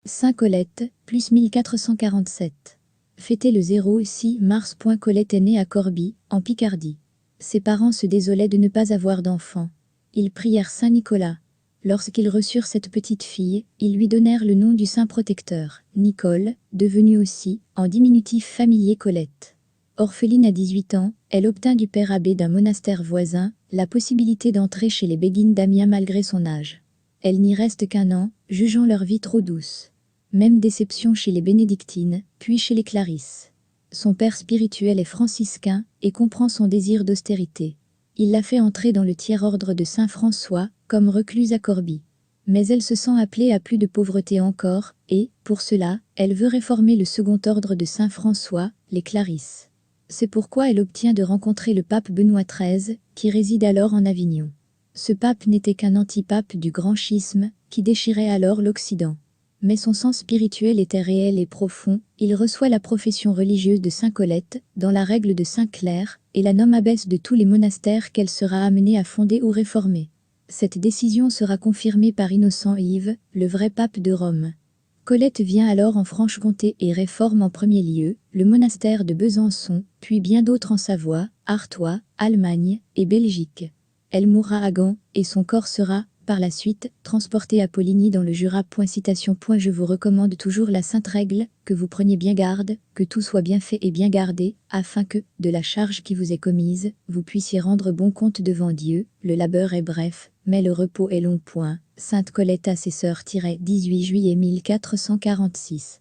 Saint Colette, plus 1447. Fêter le 06 mars. Colette est née à Corbie, en Picardie. Ses parents se désolaient de ne pas avoir d'enfant. Ils prièrent Saint Nicolas. Lorsqu'ils reçurent cette petite fille, ils lui donnèrent le nom du saint protecteur, Nicole, devenu aussi, en diminutif familier Colette. Orpheline à 18 ans, elle obtint du père abbé d'un monastère voisin, la possibilité d'entrer chez les béguines d'Amiens malgré son âge. Elle n'y reste qu'1 an, jugeant leur vie trop douce. Même déception chez les bénédictines, puis chez les clarisses. Son père spirituel est franciscain, et comprend son désir d'austérité. Il la fait entrer dans le tiers-ordre de Saint-François, comme recluse à Corbie. Mais elle se sent appelée à plus de pauvreté encore, et, pour cela, elle veut réformer le second ordre de Saint-François, les clarisses. C'est pourquoi elle obtient de rencontrer le pape Benoît XIII, qui réside alors en Avignon. Ce pape n'était qu'un antipape du grand schisme, qui déchirait alors l'Occident. Mais son sens spirituel était réel et profond, il reçoit la profession religieuse de Saint Colette, dans la règle de Saint Clair, et la nomme abbesse de tous les monastères qu'elle sera amenée à fonder ou réformer. Cette décision sera confirmée par Innocent Yves, le vrai pape de Rome. Colette vient alors en Franche-Comté et réforme en premier lieu le monastère de Besançon, puis bien d'autres en Savoie, Artois, Allemagne et Belgique. Elle mourra à Gand, et son corps sera, par la suite, transporté à Poligny dans le Jura. Citation. Je vous recommande toujours la sainte règle, que vous preniez bien garde, que tout soit bien fait et bien gardé, afin que, de la charge qui vous est commise, vous puissiez rendre bon compte devant Dieu. Le labeur est bref, mais le repos est long. Sainte Colette à ses sœurs. 18 juillet 1446.